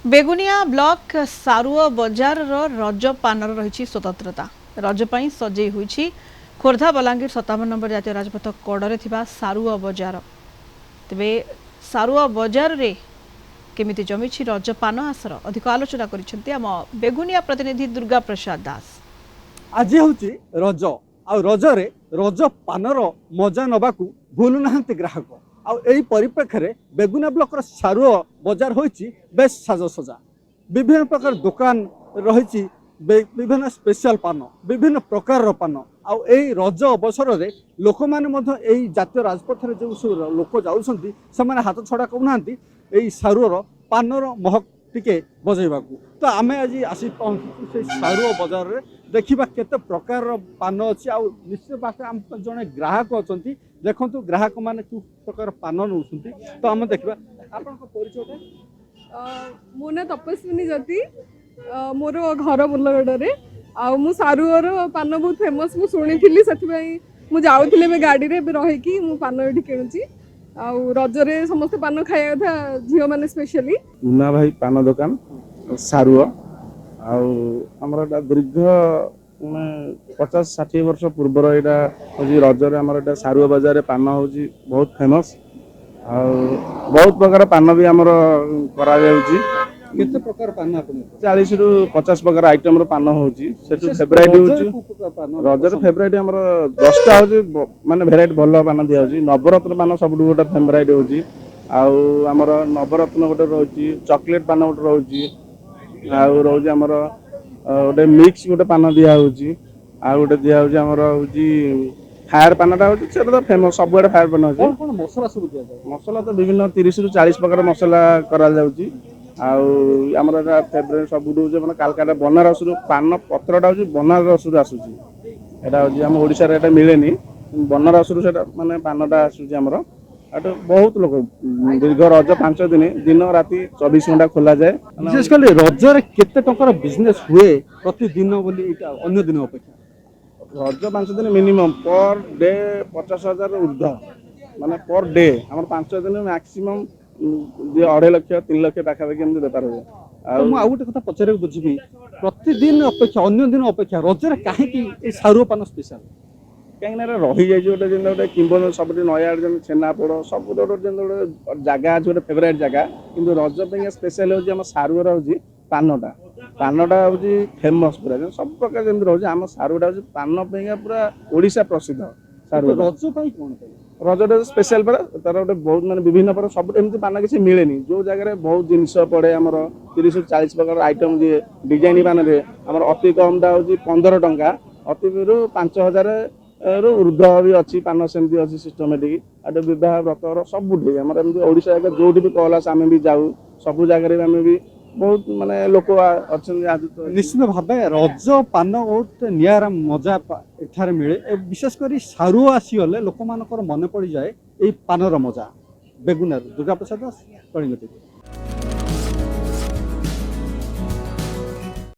Begunia block सारुआ बजार रज पानर रही स्वतंत्रता रजपाई सजे हुई खोर्धा बलांगीर 57 नंबर जातीय राजपथ कड़े सारुआ बजार तेरे सारुआ बजार रे केमिति जमी रज पान आसर अधिक आलोचना करिसेंती बेगुनिया प्रतिनिधि दुर्गा प्रसाद दास। आज हूँ रज रजरे रज पानर मजा नबाकू भूलु नाहांती ग्राहक आई परिप्रेक्षी में बेगुनिया ब्लॉक सारुआ बजार होइछि बेस साजसजा विभिन्न प्रकार दुकान रही विभिन्न स्पेशल पान विभिन्न प्रकार पान आई रज अवसर में लोक मैंने जातीय राजपथ जो सब लोक जाऊँगी से हाथ छड़ा करूना सारुआर पानर महक टिके बजेबा तो आम आज आसी पहुँचु से सारुआ बजार में देखा केते प्रकार पान अच्छी आ निश्चित भाव आम जड़े ग्राहक अच्छा देखु ग्राहक मैंने कि प्रकार पान नौ तो आम देखा आप परिचय मो ना तपस्विनी ज्योति मोर घर बोलगड़े आउ सारुआर पान बहुत फेमस मु शुणी से जाऊे गाड़ी में रहीकि पान ये किणुची आउ रजरे समस्ते पान खाया था झील मैंने स्पेशली मुना भाई पान दुकान सारुआ आमर दीर्घ मैं 50-60 वर्ष पूर्वर यहाँ हूँ रजरे आमर सारुआ बजार पान हूँ बहुत फेमस आ बहुत प्रकार पान भी आमर करा केते प्रकार पान 40 ରୁ 50 प्रकार आइटम पान हूँ फेवराइट हूँ रजर फेवराइट आमर 10टा हूँ माने भेराइट भल पान दिया नवरत्न पान सब गोटे फेवराइट हूँ आमर नवरत्न गोटे रोचे चॉकलेट पान गोटे रोचे रोज आमर गोटे मिक्स गोटे पान दिया गोटे दिया आमर हूँ फायर पानटा हूँ फेमस सब फायर पान अच्छे मसला सब दिया मसला तो विभिन्न 30 ରୁ 40 प्रकार मसला करा आमर फेवरेट सब मैंने कालकाटा बनारस पान पत्रटा हूँ बनारस आसूसी यहाँ हूँ आम ओडिशा मिले बनारस माने पानटा आसूर बहुत लोग दीर्घ रज 5 दिन दिन राति 24 घंटा खोल जाए विशेष कर रजरे केते टंकार बिजनेस हुए प्रतिदिन बोली अन्य दिन अपेक्षा रज 5 दिन मिनिमम पर डे 50,000 ऊर्ध माने पर डे आम 5 दिन मैक्सिमम 2.5 लाख 3 लाख पाखापाखि एमती बेपार हुए आ गोटे कथा पचार बुझी प्रतिदिन अपेक्षा अन्य दिन अपेक्षा रजरे कहीं सारुआ पान स्पेशल कहीं रही जाए गोटे जन गोटे किंबदंती सब नयागढ़ जन छेनापोड़ सब गोटे जगह अच्छे गोटे फेवरेट जगह कि रज पे स्पेशल हूँ सारुआर हूँ पानटा पानटा हूँ फेमस पूरा सब प्रकार जमी रोचे आम सारुटा हूँ पान पूरा ओडिशा प्रसिद्ध सारुआ रज कौन रजटा स्पेशल पड़ा तार गोटे बहुत माने विभिन्न प्रकार सब एमती पान किसी मिले जो जगह बहुत जिनस पड़े आमर 30 ରୁ 40 प्रकार आइटम दिए डिजाइन पान आमर अति कमटा हूँ 15 टंका अति 5,000 ରୁ ऊर्ध भी अच्छी पान सेमती अच्छी सिस्टमेटिक आटे बह व्रत सब आमर एमती ओडिशा जो भी कल आस आम भी जाऊ सब जगह आम भी बहुत माने लोक अच्छा निश्चित भाव रज पान बहुत निरा मजा एठार मिले विशेषकर सारुआ आसीगले लोक मन पड़ जाए ये पानर मजा बेगुनिया दुर्गा प्रसाद दास कलिंग टीवी।